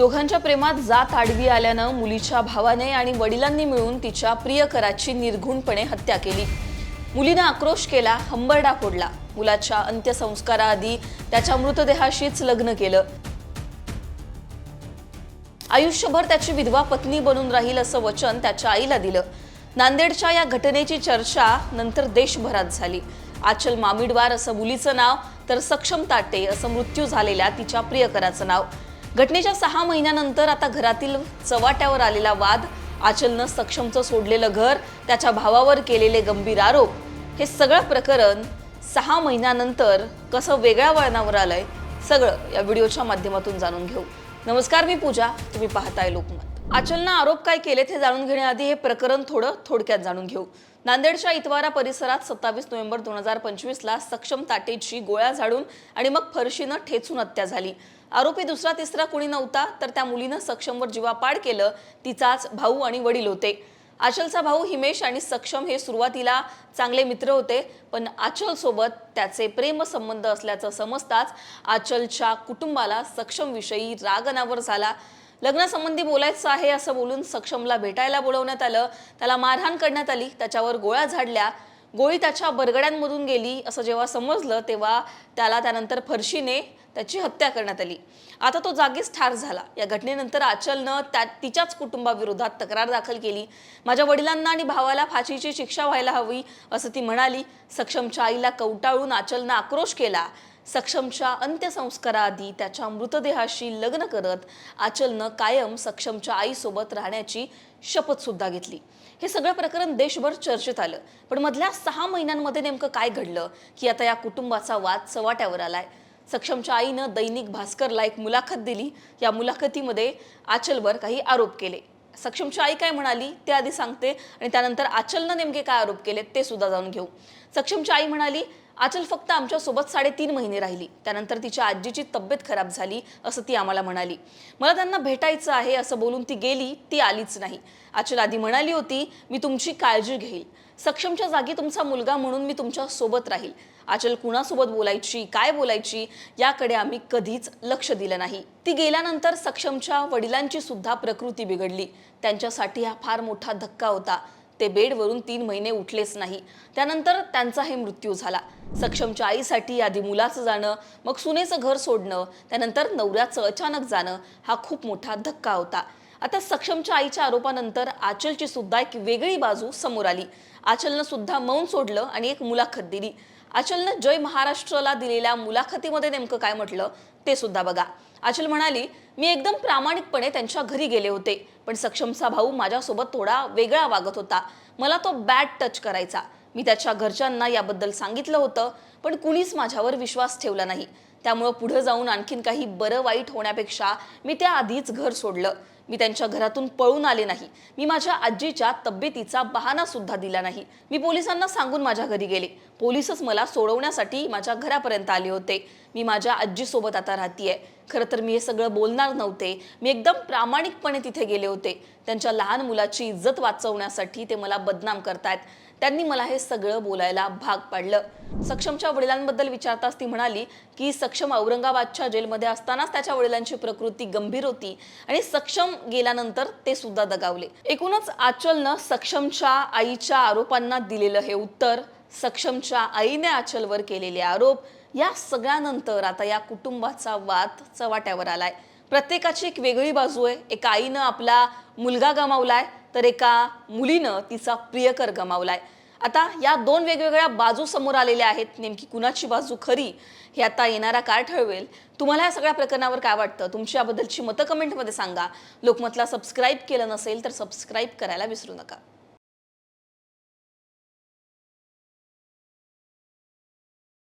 दोघांच्या प्रेमात जात आडवी आल्यानं मुलीच्या भावाने आणि वडिलांनी मिळून तिच्या प्रियकराची निर्घृणपणे हत्या केली। मुलीने आक्रोश केला, हंबरडा फोडला। मुलाच्या अंत्यसंस्काराआधी त्याच्या मृतदेहाशीच लग्न केलं। आयुष्यभर त्याची विधवा पत्नी बनून राहील असं वचन त्याच्या आईला दिलं। नांदेडच्या या घटनेची चर्चा नंतर देशभरात झाली। आचल मामिडवार असं मुलीचं नाव, तर सक्षम ताटे असं मृत्यू झालेल्या तिच्या प्रियकराचं नाव। घटनेच्या 6 महिन्यानंतर आता घरातील चव्हाट्यावर आलेला वाद, आचलनं सक्षमचं सोडलेलं घर, त्याच्या भावावर केलेले गंभीर आरोप, हे सगळं प्रकरण 6 महिन्यानंतर कसं वेगळ्या वळणावर आलंय, सगळं या व्हिडिओच्या माध्यमातून जाणून घेऊ। नमस्कार, मी पूजा, तुम्ही पाहताय लोकमत। आचलनं आरोप काय केलेत हे जाणून घेण्याआधी हे प्रकरण थोडक्यात जाणून घेऊ। नांदेडच्या इतवारा परिसरात 27 नोव्हेंबर 2025 ला सक्षम ताटेची गोळ्या झाडून आणि मग फरशीनं ठेचून हत्या झाली। आरोपी दुसरा तिसरा कोणी नव्हता, तर त्या मुलीनं सक्षमवर जीवापाड केलं। तिचाच भाऊ आणि वडील होते। आचलचा भाऊ हिमेश आणि सक्षम हे सुरुवातीला चांगले मित्र होते, पण आचल सोबत त्याचे प्रेम संबंध असल्याचं समजताच आचलच्या कुटुंबाला सक्षम विषयी राग अनावर झाला। लग्नासंबंधी बोलायचं आहे असं बोलून सक्षमला भेटायला बोलवण्यात आलं। त्याला मारहाण करण्यात आली, त्याच्यावर गोळ्या झाडल्या। गोळी त्याच्या बरगड्यांमधून गेली असं जेव्हा समजलं, तेव्हा त्याला त्यानंतर फरशीने त्याची हत्या करण्यात आली। आता तो जागीच ठार झाला। या घटनेनंतर आचलनं तिच्याच कुटुंबाविरोधात तक्रार दाखल केली। माझ्या वडिलांना आणि भावाला फाशीची शिक्षा व्हायला हवी असं ती म्हणाली। सक्षमच्या आईला कवटाळून आचलनं आक्रोश केला। सक्षमच्या अंत्यसंस्काराआधी त्याच्या मृतदेहाशी लग्न करत आचलनं कायम सक्षमच्या आईसोबत राहण्याची शपथ सुद्धा घेतली। हे सगळं प्रकरण देशभर चर्चेत आलं, पण मधल्या 6 महिन्यांमध्ये नेमकं काय घडलं की आता या कुटुंबाचा वाद चव्हाट्यावर आलाय। सक्षमच्या आईनं दैनिक भास्करला एक मुलाखत दिली। या मुलाखतीमध्ये आचलवर काही आरोप केले। सक्षमची आई काय म्हणाली ते आधी सांगते आणि त्यानंतर आचलनं नेमके काय आरोप केले ते सुद्धा जाणून घेऊ। सक्षमची आई म्हणाली, आचल फक्त आमच्या सोबत 3.5 महिने राहिली, त्यानंतर तिच्या आजीची तब्येत खराब झाली असं ती आम्हाला म्हणाली। मला त्यांना भेटायचं आहे असं बोलून ती गेली, ती आलीच नाही। आचल आधी म्हणाली होती, मी तुमची काळजी घेईल, सक्षमच्या जागी तुमचा मुलगा म्हणून मी तुमच्या सोबत राहील। आचल कुणासोबत बोलायची, काय बोलायची याकडे आम्ही कधीच लक्ष दिलं नाही। ती गेल्यानंतर सक्षमच्या वडिलांची सुद्धा प्रकृती बिघडली। त्यांच्यासाठी हा फार मोठा धक्का होता। ते बेडवरून 3 महिने उठलेच नाही। त्यानंतर त्यांचा हे मृत्यू झाला। सक्षमच्या आईसाठी आधी मुलाचं जाणं, मग सुनेचं घर सोडणं, त्यानंतर नवऱ्याचं अचानक जाणं, हा खूप मोठा धक्का होता। आता सक्षमच्या आईच्या आरोपानंतर आचलची सुद्धा एक वेगळी बाजू समोर आली। आचलनं सुद्धा मौन सोडलं आणि एक मुलाखत दिली। आचलनं जय महाराष्ट्रला दिलेल्या मुलाखतीमध्ये नेमकं काय म्हटलं ते सुद्धा बघा। आचल म्हणाली, मी एकदम प्रामाणिकपणे त्यांच्या घरी गेले होते, पण सक्षमचा भाऊ माझ्यासोबत थोडा वेगळा वागत होता। मला तो बॅड टच करायचा। मी त्याच्या घरच्यांना याबद्दल सांगितलं होतं, पण कुणीच माझ्यावर विश्वास ठेवला नाही। त्यामुळे पुढे जाऊन आणखीन काही बरं वाईट होण्यापेक्षा मी त्याआधीच घर सोडलं। मी त्यांच्या घरातून पळून आले नाही। मी माझ्या आजीच्या तब्येतीचा बहाणा सुद्धा दिला नाही। मी पोलिसांना सांगून माझ्या घरी गेले। पोलीसच मला सोडवण्यासाठी माझ्या घरापर्यंत आले होते। मी माझ्या आजीसोबत आता राहतीये। खरं तर मी हे सगळं बोलणार नव्हते। मी एकदम प्रामाणिकपणे तिथे गेले होते। त्यांच्या लहान मुलाची इज्जत वाचवण्यासाठी ते मला बदनाम करतायत। त्यांनी मला हे सगळं बोलायला भाग पाडलं। सक्षमच्या वडिलांबद्दल विचारताच ती म्हणाली की सक्षम औरंगाबादच्या जेलमध्ये असतानाच त्याच्या वडिलांची प्रकृती गंभीर होती आणि सक्षम गेल्यानंतर ते सुद्धा दगावले। एकूणच आचलनं सक्षमच्या आईच्या आरोपांना दिलेलं हे उत्तर, सक्षमच्या आईने आचलवर केलेले आरोप, या सगळ्यानंतर आता या कुटुंबाचा वाद चव्हाट्यावर आलाय। प्रत्येकाची एक वेगळी बाजू आहे। एका आईनं आपला मुलगा गमावलाय, तर एका मुलीनं तिचा प्रियकर गमावलाय। आता या 2 वेगवेगळ्या बाजू समोर आलेल्या आहेत। नेमकी कुणाची बाजू खरी हे आता येणारा काळ ठरवेल। तुम्हाला या सगळ्या प्रकरणावर काय वाटतं? तुमची याबद्दलची मतं कमेंटमध्ये सांगा। लोकमतला सबस्क्राईब केलं नसेल तर सबस्क्राईब करायला विसरू नका।